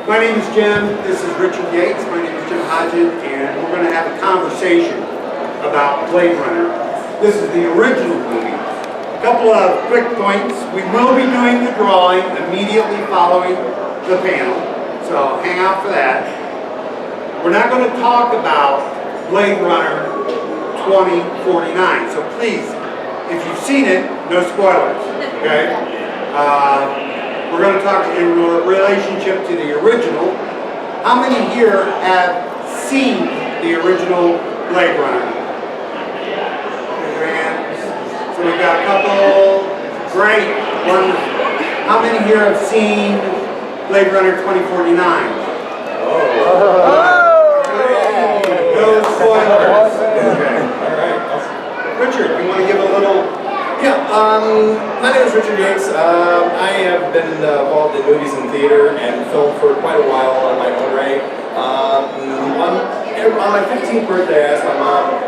My name is Jim. This is Richard Yates. My name is Jim Hodgin, and we're going to have a conversation about Blade Runner. This is the original movie. A couple of quick points. We will be doing the drawing immediately following the panel, so hang out for that. We're not going to talk about Blade Runner 2049, so please, if you've seen it, no spoilers, okay? We're going to talk in relationship to the original. How many here have seen the original Blade Runner? Raise your hands. So we've got a couple. Great. Wonderful. How many here have seen Blade Runner 2049? No spoilers. Okay. All right. Richard, you want to give a little... Yeah, my name is Richard Yates. I have been involved in movies and theater and film for quite a while on my own right. On my 15th birthday, I asked my mom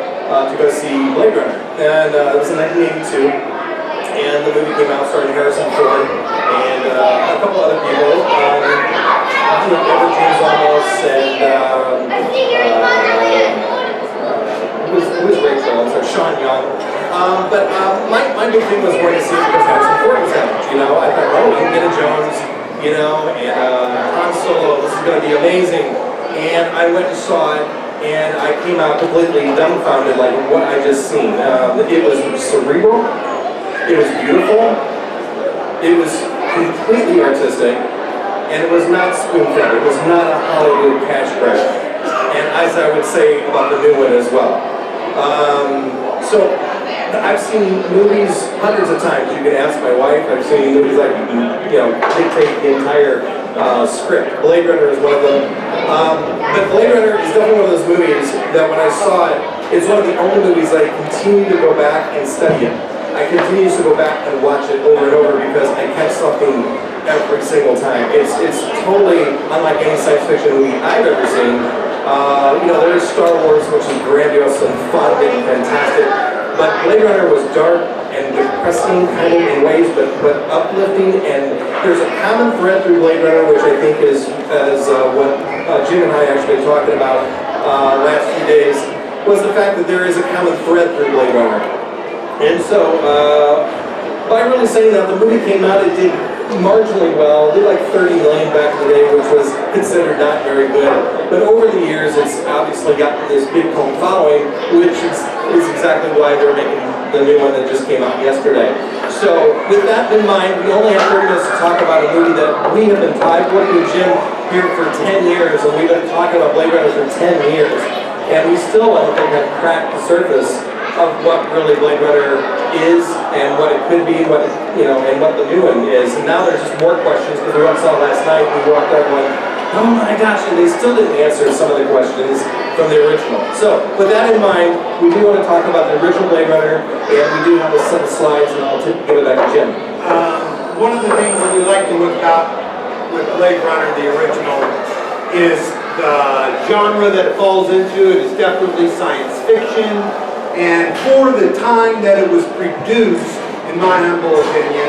to go see Blade Runner, and it was in 1982. And the movie came out starring Harrison Ford and a couple other people. Edward James Olmos and who was Rachel? I'm sorry, Sean Young. But my big thing was going to see it because Harrison Ford was in it. You know, I thought, oh, Indiana Jones, you know, and Han Solo, this is going to be amazing. And I went and saw it, and I came out completely dumbfounded, like what I just seen. It was cerebral, it was beautiful, it was completely artistic, and it was not spoon-fed. It was not a Hollywood cash grab. And as I would say about the new one as well. So I've seen movies hundreds of times. You can ask my wife. I've seen movies like, you know, dictate the entire script. Blade Runner is one of them. But Blade Runner is definitely one of those movies that when I saw it, it's one of the only movies I continue to go back and study it. I continue to go back and watch it over and over because I catch something every single time. It's totally unlike any science fiction movie I've ever seen. You know, there's Star Wars, which is grandiose and fun and fantastic, but Blade Runner was dark and depressing kind of in ways, but uplifting, and there's a common thread through Blade Runner, which I think is what Jim and I actually talked about last few days, was the fact that there is a common thread through Blade Runner. And so, by really saying that, the movie came out, it did marginally well. It did like 30 million back in the day, which was considered not very good. But over the years, it's obviously gotten this big cult following, which is exactly why they're making the new one that just came out yesterday. So with that in mind, we only have 30 minutes to talk about a movie that we have been working with Jim here for 10 years, and we've been talking about Blade Runner for 10 years. And we still, I don't think, have cracked the surface of what really Blade Runner is and what it could be, what and what the new one is. And now there's just more questions because we went and saw it last night. We walked out going, oh my gosh, and they still didn't answer some of the questions from the original. So with that in mind, we do want to talk about the original Blade Runner, and we do have a set of slides, and I'll give it back to Jim. One of the things that we like to look at with Blade Runner, the original, is the genre that it falls into. It is definitely science fiction. And for the time that it was produced, in my humble opinion,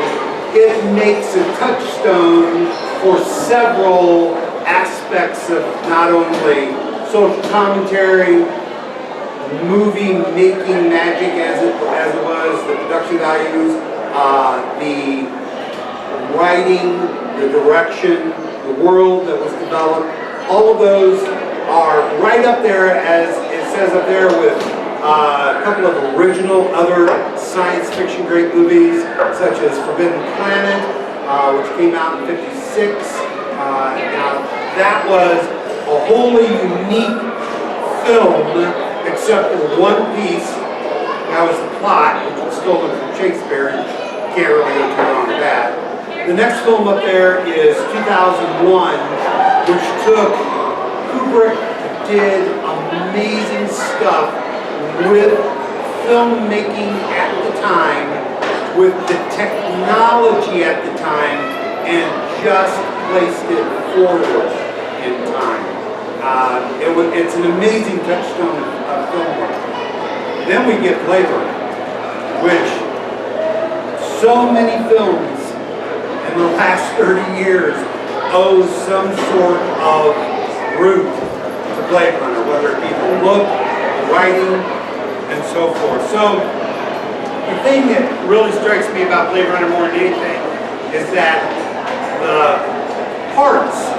it makes a touchstone for several aspects of not only social commentary, movie-making magic as it was, the production values, the writing, the direction, the world that was developed. All of those are right up there, as it says up there, with a couple of original other science fiction great movies, such as Forbidden Planet, which came out in '56. Now, that was a wholly unique film, except for one piece. That was the plot, which was stolen from Shakespeare. Can't really go too wrong with that. The next film up there is 2001, which Kubrick did amazing stuff with filmmaking at the time, with the technology at the time, and just placed it forward in time. It's an amazing touchstone of film work. Then we get Blade Runner, which so many films in the last 30 years owes some sort of root to Blade Runner, whether it be the look, the writing, and so forth. So the thing that really strikes me about Blade Runner more than anything is that the parts,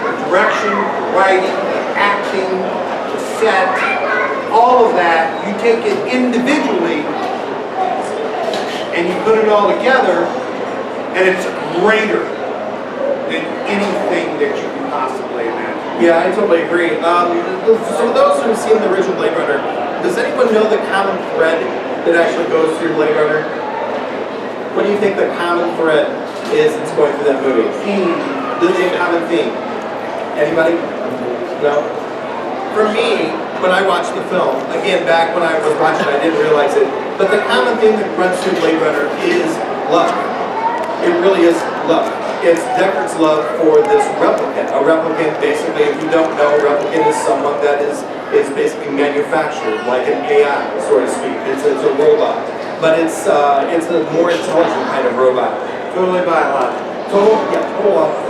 the direction, the writing, the acting, the set, all of that, you take it individually and you put it all together, and it's greater than anything that you can possibly imagine. Yeah, I totally agree. So those who've seen the original Blade Runner, does anyone know the common thread that actually goes through Blade Runner? What do you think the common thread is that's going through that movie? The common theme. Anybody? No? For me, when I watched the film, again, back when I was watching it, I didn't realize it, but the common theme that runs through Blade Runner is love. It really is love. It's Deckard's love for this replicant. A replicant, basically, if you don't know, a replicant is someone that is basically manufactured, like an AI, so to speak. It's a robot. But it's a more intelligent kind of robot. Totally biological. Total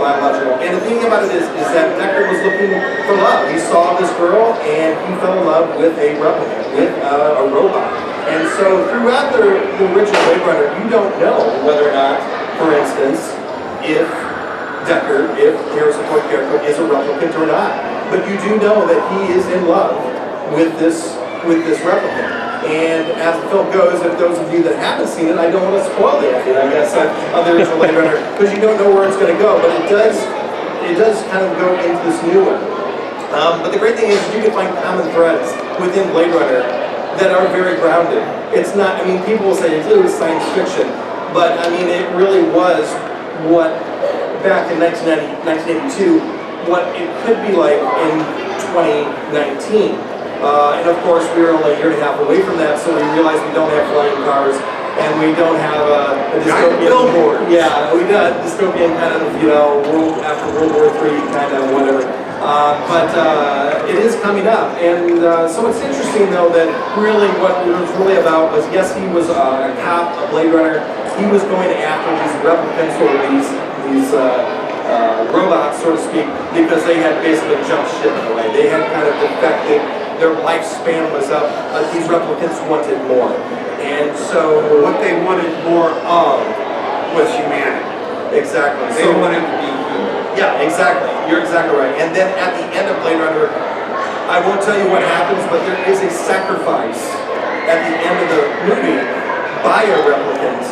biological. And the thing about it is that Deckard was looking for love. He saw this girl and he fell in love with a replicant, with a robot. And so throughout the original Blade Runner, you don't know whether or not, for instance, if Deckard, if Harrison Ford character is a replicant or not. But you do know that he is in love with this replicant. And as the film goes, if those of you that haven't seen it, I don't want to spoil the ending, I guess, of the original Blade Runner, because you don't know where it's going to go, but it does kind of go into this new one. But the great thing is you can find common threads within Blade Runner that are very grounded. It's not, I mean, people will say it was science fiction, but I mean, it really was what, back in 1982, what it could be like in 2019. And of course, we were only a year and a half away from that, so we realized we don't have flying cars, and we don't have a dystopian billboard. Yeah, we got a dystopian kind of, after World War III kind of whatever. But it is coming up, and so it's interesting though that really what it was really about was, yes, he was a cop, a Blade Runner. He was going after these replicants or these robots, so to speak, because they had basically jumped ship in a way. They had kind of defected. Their lifespan was up, but these replicants wanted more. And so what they wanted more of was humanity. Exactly. They wanted to be human. Yeah, exactly. You're exactly right. And then at the end of Blade Runner, I won't tell you what happens, but there is a sacrifice at the end of the movie by a replicant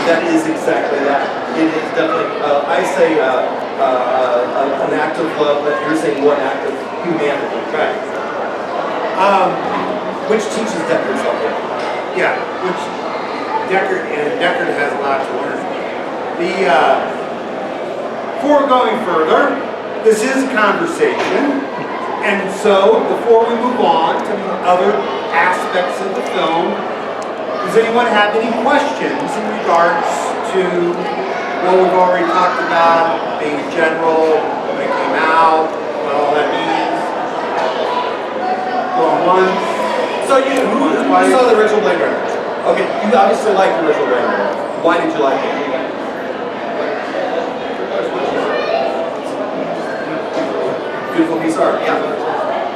that is exactly that. It is definitely, I say, an act of love, but you're saying one act of humanity. Right. Which teaches Deckard something. Yeah, which Deckard has a lot to learn. Before going further, this is a conversation, and so before we move on to other aspects of the film, does anyone have any questions in regards to what we've already talked about, being general, when it came out, what all that means? Going once. So you saw the original Blade Runner. Okay, you obviously liked the original Blade Runner. Why did you like it? Beautiful piece of art. Yeah.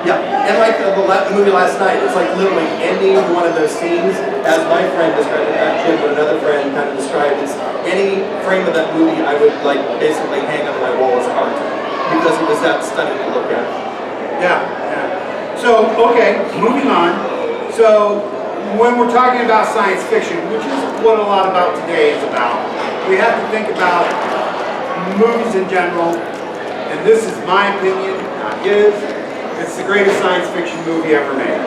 Yeah. And like the movie last night, it's like literally ending one of those scenes, as my friend described it, Jim, but another friend kind of described it, any frame of that movie I would like basically hang on my wall as art, because it was that stunning to look at. Yeah. So, okay, moving on. So, when we're talking about science fiction, which is what a lot about today is about, we have to think about movies in general, and this is my opinion, not his. It's the greatest science fiction movie ever made.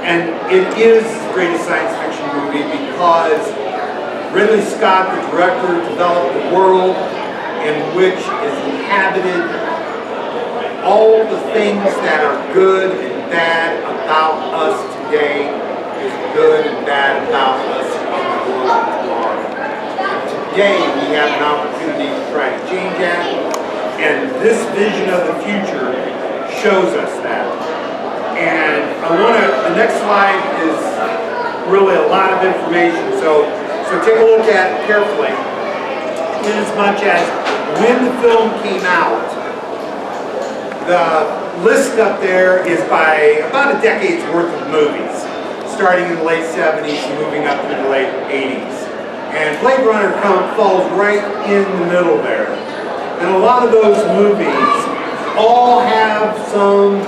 And it is the greatest science fiction movie because Ridley Scott, the director, developed a world in which is inhabited all the things that are good and bad about us today is good and bad about us in the world tomorrow. Today we have an opportunity to try to change that, and this vision of the future shows us that. And the next slide is really a lot of information, so take a look at it carefully. In as much as when the film came out, the list up there is by about a decade's worth of movies, starting in the late 70s and moving up to the late 80s. And Blade Runner falls right in the middle there. And a lot of those movies all have some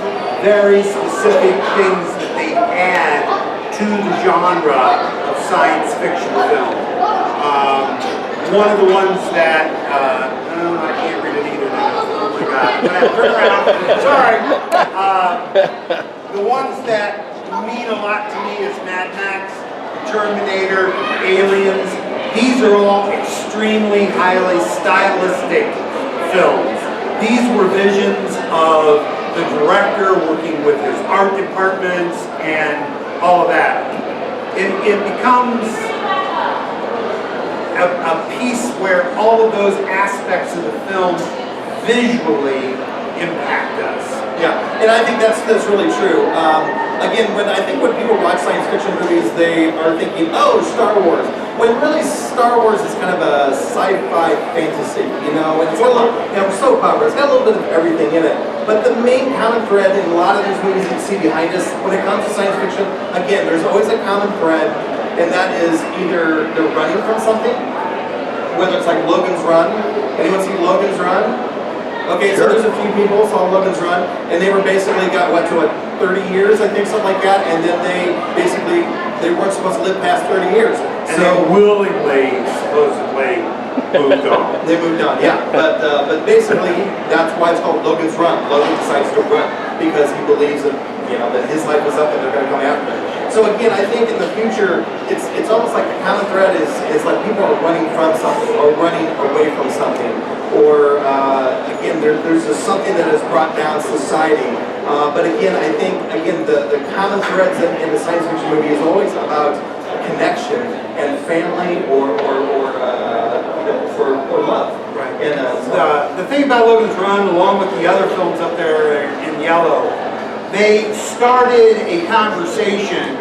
very specific things that they add to the genre of science fiction film. One of the ones that, I can't read it either now. Oh my God. Turn around. Sorry. The ones that mean a lot to me is Mad Max, Terminator, Aliens. These are all extremely highly stylistic films. These were visions of the director working with his art departments and all of that. It becomes a piece where all of those aspects of the film visually impact us. Yeah, and I think that's really true. Again, when people watch science fiction movies, they are thinking, oh, Star Wars. When really Star Wars is kind of a sci-fi fantasy, and it's got a little, soap opera. It's got a little bit of everything in it. But the main common thread in a lot of these movies that you see behind us, when it comes to science fiction, again, there's always a common thread, and that is either they're running from something, whether it's like Logan's Run. Anyone see Logan's Run? Okay, so there's a few people saw Logan's Run, and they were basically got 30 years, I think, something like that, and then they weren't supposed to live past 30 years. And so they willingly, supposedly, moved on. They moved on, yeah. But basically, that's why it's called Logan's Run. Logan decides to run because he believes that that his life is up and they're going to come after him. So again, I think in the future, it's almost like the common thread is like people are running from something or running away from something. Or again, there's just something that has brought down society. But again, I think the common threads in the science fiction movie is always about connection and family or love. Right. And the thing about Logan's Run, along with the other films up there in yellow, they started a conversation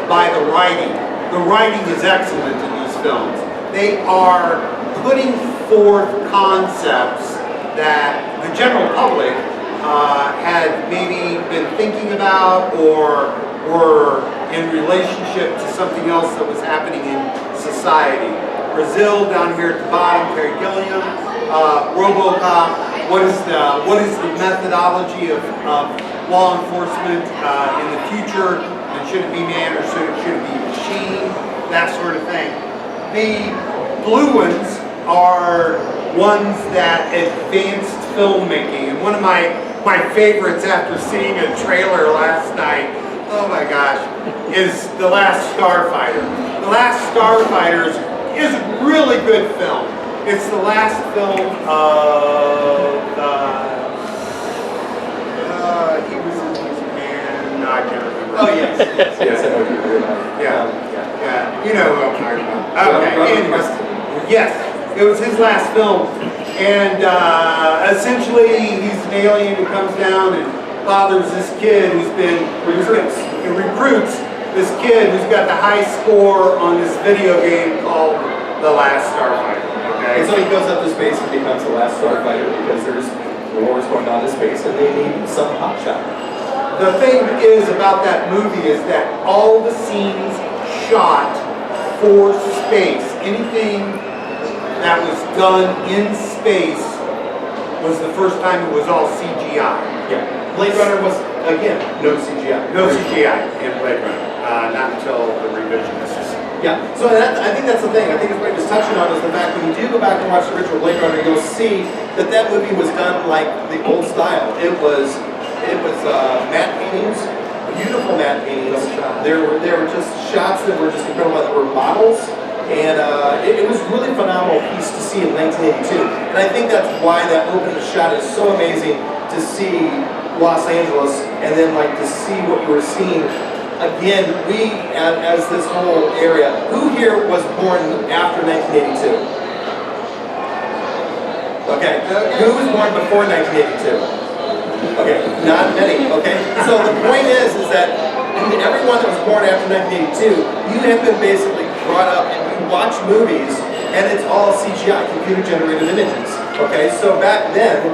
by the writing. The writing is excellent in these films. They are putting forth concepts that the general public had maybe been thinking about or were in relationship to something else that was happening in society. Brazil down here at the bottom, Terry Gilliam, RoboCop. What is the methodology of law enforcement in the future? And should it be man or should it be machine? That sort of thing. The blue ones are ones that advanced filmmaking, and one of my favorites after seeing a trailer last night, oh my gosh, is The Last Starfighter. The Last Starfighter is a really good film. It's the last film of he was in Japan. No, I can't remember. oh yes, I know what you're doing. Yeah. You know who I'm talking about. Okay. Anyways, yes, it was his last film, and essentially he's an alien who comes down and fathers this kid who's recruits this kid who's got the high score on this video game called The Last Starfighter. Okay. And so he goes up to space and becomes the last starfighter because there's wars going on in space and they need some hotshot. The thing is about that movie is that all the scenes shot for space, anything that was done in space was the first time it was all CGI. Yeah. Blade Runner was, again, no CGI. No CGI in Blade Runner, not until the revisionists. Yeah, so I think that's the thing. I think it's what you're just touching on is the fact when you do go back and watch the original Blade Runner, you'll see that movie was done like the old style. It was matte paintings, beautiful matte paintings. There were just shots that were just incredible. There were models, and it was really phenomenal piece to see in 1982. And I think that's why that opening shot is so amazing to see Los Angeles, and then like to see what you were seeing. Again, we, as this whole area, who here was born after 1982? Okay, who was born before 1982? Okay, not many, okay? So the point is that everyone that was born after 1982, you have been basically brought up and you watch movies and it's all CGI, computer-generated images. Okay, so back then,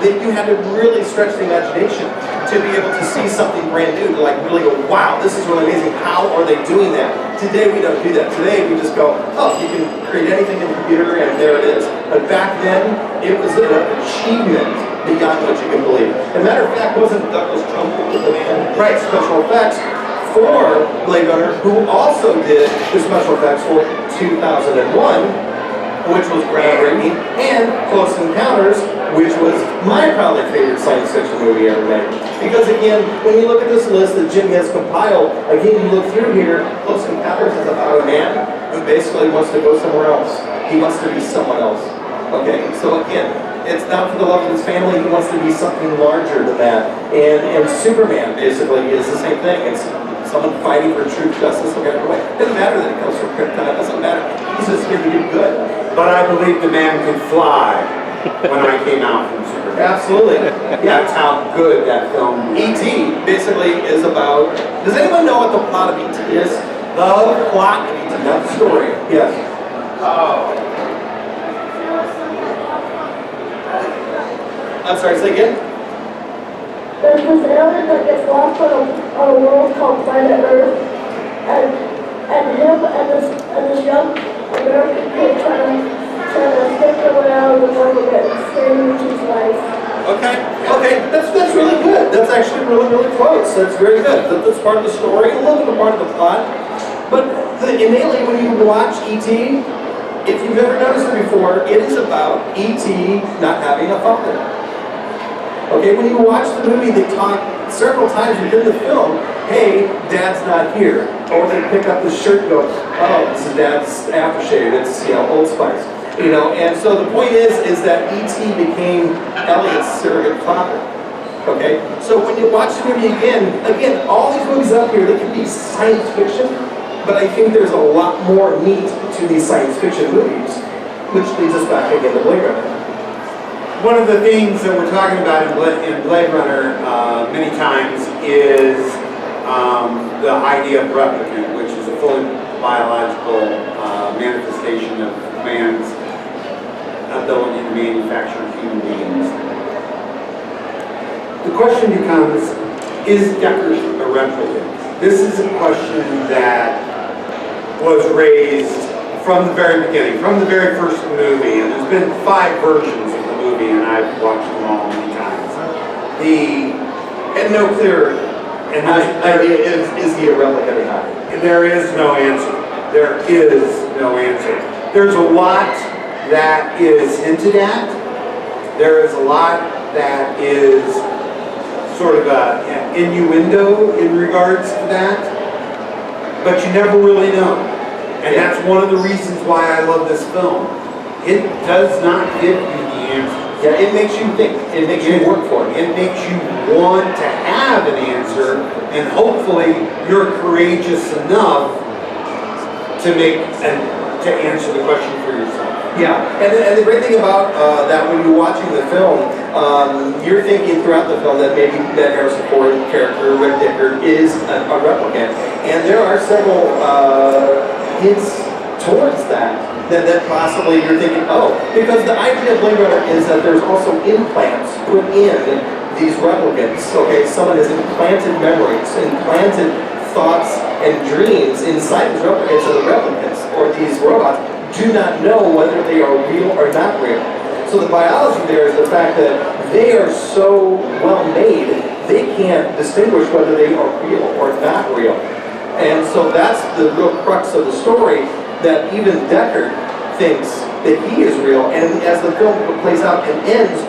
you had to really stretch the imagination to be able to see something brand new, to like really go, wow, this is really amazing. How are they doing that? Today we don't do that. Today we just go, oh, you can create anything in the computer and there it is. But back then, it was an achievement beyond what you can believe. As a matter of fact, wasn't Douglas Trump the man right special effects for Blade Runner, who also did the special effects for 2001, which was groundbreaking, and Close Encounters, which was my probably favorite science fiction movie ever made. Because again, when you look at this list that Jim has compiled, again, you look through here, Close Encounters is about a man who basically wants to go somewhere else. He wants to be someone else. Okay, so again, it's not for the love of his family, he wants to be something larger than that. And Superman basically is the same thing. It's someone fighting for truth, justice, and whatever way. It doesn't matter that he comes from Krypton, it doesn't matter. He's just here to do good. But I believe the man could fly when I came out from Superman. Absolutely. That's how good that film was. E.T. basically is about, does anyone know what the plot of E.T. is? The plot of E.T., not the story. Yes. Oh. I'm sorry, say again? There's this alien that gets lost on a world called Planet Earth, and him and this young American kid trying to stick their way out of the world and save his life. Okay, that's really good. That's actually really close. That's very good. That's part of the story, a little bit part of the plot. But innately, when you watch E.T., if you've ever noticed it before, it is about E.T. not having a father. Okay, when you watch the movie, they talk several times within the film, hey, Dad's not here. Or they pick up the shirt and go, oh, this is Dad's aftershave, it's, Old Spice. And so the point is that E.T. became Elliot's surrogate father. Okay, so when you watch the movie again, all these movies up here, they can be science fiction, but I think there's a lot more meat to these science fiction movies, which leads us back again to Blade Runner. One of the things that we're talking about in Blade Runner many times is the idea of replicant, which is a fully biological manifestation of man's ability to manufacture human beings. The question becomes, is Deckard a replicant? This is a question that was raised from the very beginning, from the very first movie, and there's been 5 versions of the movie, and I've watched them all many times. And no clear idea is he a replicant or not? There is no answer. There is no answer. There's a lot that is hinted at. There is a lot that is sort of an innuendo in regards to that, but you never really know. And that's one of the reasons why I love this film. It does not give you the answer. Yeah, it makes you think. It makes you work for it. It makes you want to have an answer, and hopefully you're courageous enough to answer the question for yourself. Yeah, and the great thing about that when you're watching the film, you're thinking throughout the film that maybe that Harrison Ford character, Rick Deckard, is a replicant. And there are several hints towards that possibly you're thinking, oh, because the idea of Blade Runner is that there's also implants put in these replicants. Okay, someone has implanted memories, implanted thoughts and dreams inside these replicants, and the replicants, or these robots, do not know whether they are real or not real. So the biology there is the fact that they are so well made, they can't distinguish whether they are real or not real. And so that's the real crux of the story, that even Deckard thinks that he is real, and as the film plays out and ends,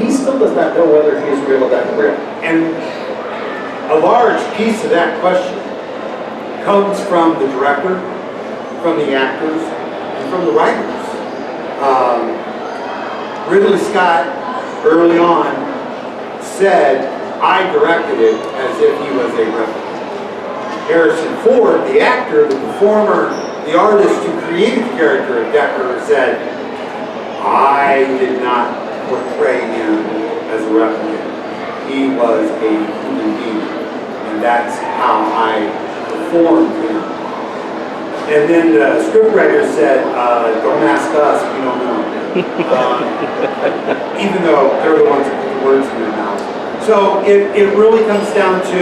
he still does not know whether he is real or not real. And a large piece of that question comes from the director, from the actors, and from the writers. Ridley Scott, early on, said, I directed it as if he was a replicant. Harrison Ford, the actor, the performer, the artist who created the character of Deckard, said, I did not portray him as a replicant. He was a human being, and that's how I performed him. And then the scriptwriter said, don't ask us, we don't know. Even though they're the ones that put the words in their mouths. So it really comes down to,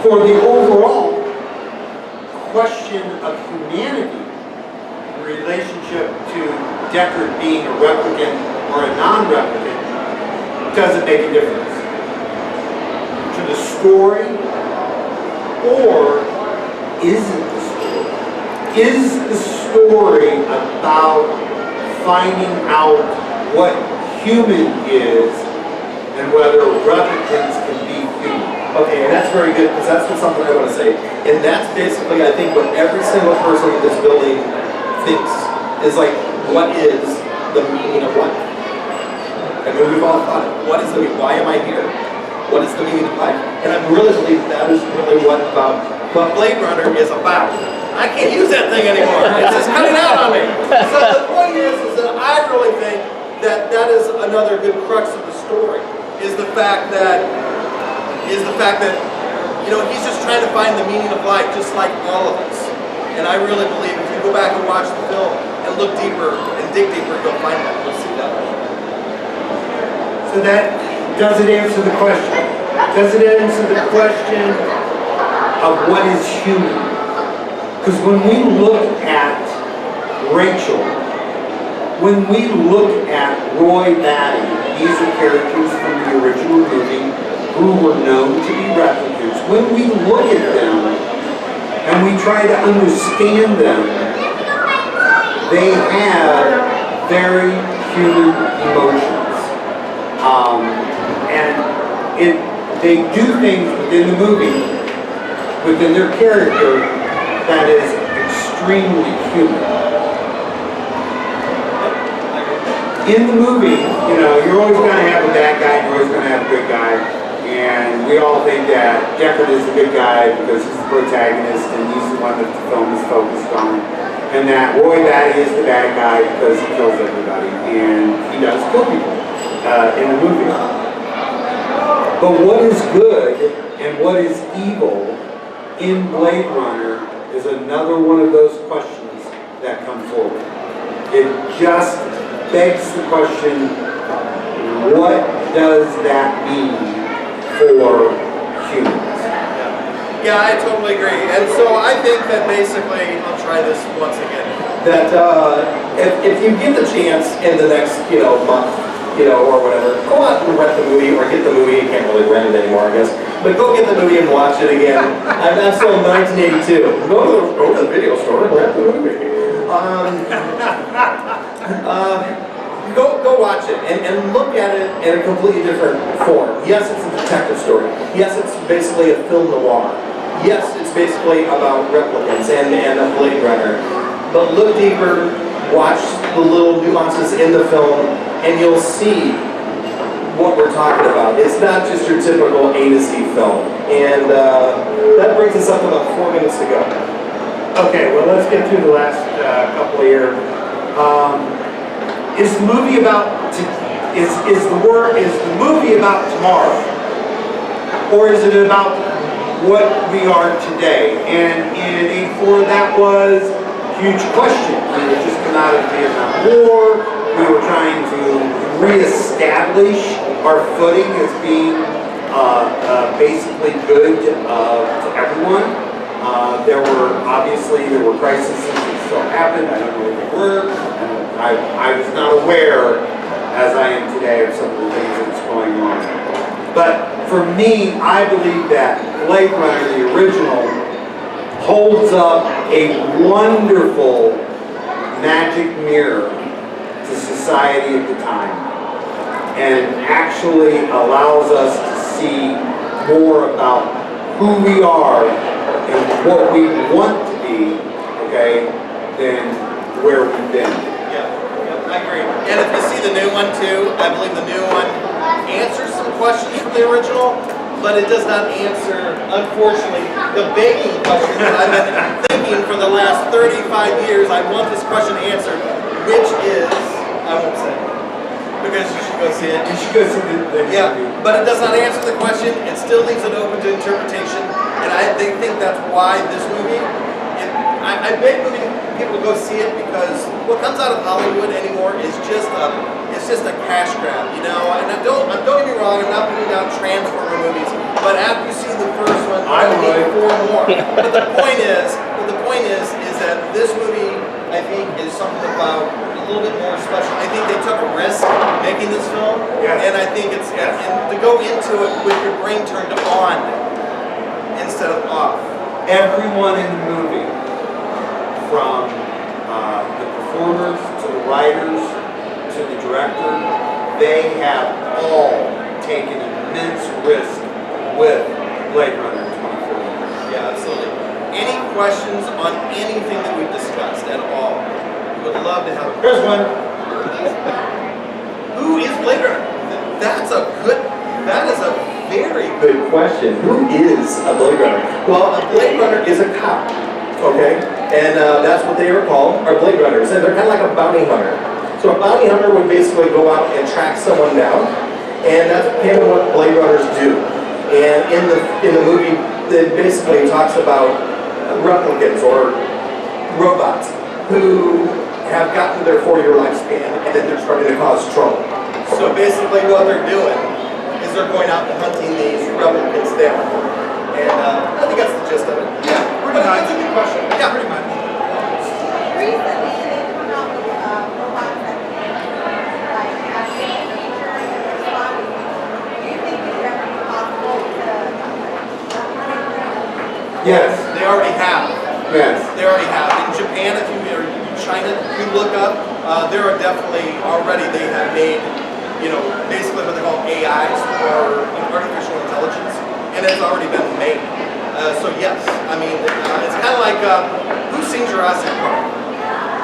for the overall question of humanity, in relationship to Deckard being a replicant or a non-replicant, doesn't make a difference. To the story, or isn't the story? Is the story about finding out what human is and whether replicants can be human? Okay, and that's very good, because that's something I want to say. And that's basically, I think, what every single person in this building thinks, is like, what is the meaning of life? I mean, we've all thought, what is the meaning? Why am I here? What is the meaning of life? And I really believe that is really what Blade Runner is about. I can't use that thing anymore. It's just coming out on me. So the point is that I really think that that is another good crux of the story, is the fact that you know, he's just trying to find the meaning of life, just like all of us. And I really believe if you go back and watch the film and look deeper and dig deeper, you'll find that. You'll see that. So that doesn't answer the question. Does it answer the question of what is human? Because when we look at Rachel, when we look at Roy Batty, these are characters from the original movie who were known to be replicants. When we look at them and we try to understand them, they have very human emotions. They do things within the movie, within their character, that is extremely human. In the movie, you know, you're always going to have a bad guy and you're always going to have a good guy. And we all think that Deckard is the good guy because he's the protagonist and he's the one that the film is focused on. And that Roy Batty is the bad guy because he kills everybody. And he does kill people in the movie. But what is good and what is evil in Blade Runner is another one of those questions that come forward. It just begs the question, what does that mean for humans? Yeah, I totally agree. And so I think that basically, I'll try this once again, that if you get the chance in the next, month, or whatever, go out and rent the movie or get the movie. You can't really rent it anymore, I guess. But go get the movie and watch it again. I'm still in 1982. Go to the video store and rent the movie. Go watch it and look at it in a completely different form. Yes, it's a detective story. Yes, it's basically a film noir. Yes, it's basically about replicants and a Blade Runner. But look deeper, watch the little nuances in the film, and you'll see what we're talking about. It's not just your typical A to Z film. And that brings us up to about 4 minutes to go. Okay, well, let's get through the last couple here. Is the movie about is the movie about tomorrow, or is it about what we are today? And in '84, that was a huge question. We had just come out of the Vietnam War. We were trying to reestablish our footing as being basically good to everyone. There were crises that still happened. I don't know what they were. I was not aware, as I am today, of some of the things that's going on. But for me, I believe that Blade Runner, the original, holds up a wonderful magic mirror to society at the time, and actually allows us to see more about who we are and what we want to be, okay, than where we've been. Yeah, I agree. And if you see the new one too, I believe the new one answers some questions from the original, but it does not answer, unfortunately, the begging question that I've been thinking for the last 35 years. I want this question answered, which is, I won't say, because you should go see it. You should go see the Yeah, but it does not answer the question. It still leaves it open to interpretation. And they think that's why this movie, I beg people to go see it because what comes out of Hollywood anymore is just a cash grab, you know. And don't get me wrong, I'm not putting down Transformer movies, but after you see the first one, I need 4 more. But the point is that this movie, I think, is something about a little bit more special. I think they took a risk making this film, and I think it's and to go into it with your brain turned on instead of off. Everyone in the movie, from the performers to the writers to the director, they have all taken immense risk with Blade Runner 2049. Yeah, absolutely. Any questions on anything that we've discussed at all? We would love to have. Here's one. Who is Blade Runner? That is a very Good question. Who is a Blade Runner? Well, a Blade Runner is a cop, okay? And that's what they are called, are Blade Runners. And they're kind of like a bounty hunter. So a bounty hunter would basically go out and track someone down, and that's kind of what Blade Runners do. And in the movie, it basically talks about replicants or robots who have gotten to their 4-year lifespan, and then they're starting to cause trouble. So basically what they're doing is they're going out and hunting these replicants down. And I think that's the gist of it. Yeah, pretty much. That's a good question. Yeah, pretty much. Recently, they've come out with robots that can like have nature and respond. Do you think it's ever possible to Yes. They already have. Yes. They already have. In Japan, if you or China, if you look up, there are definitely already they have made, you know, basically what they call AIs or artificial intelligence, and it's already been made. So yes, I mean, it's kind of like who's seen Jurassic Park?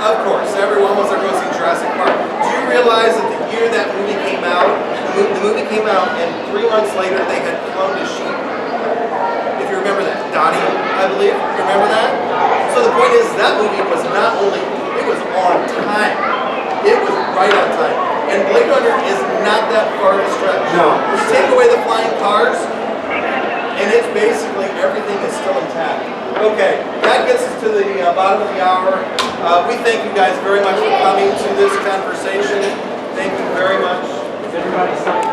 Of course, almost everyone's seen Jurassic Park. Do you realize that the year that movie came out, the movie came out, and 3 months later they had cloned a sheep? If you remember that, Dottie, I believe. You remember that? So the point is, that movie was not only, it was on time. It was right on time. And Blade Runner is not that far of a stretch. No. You take away the flying cars, and it's basically everything is still intact. Okay, that gets us to the bottom of the hour. We thank you guys very much for coming to this conversation. Thank you very much. Is everybody signed?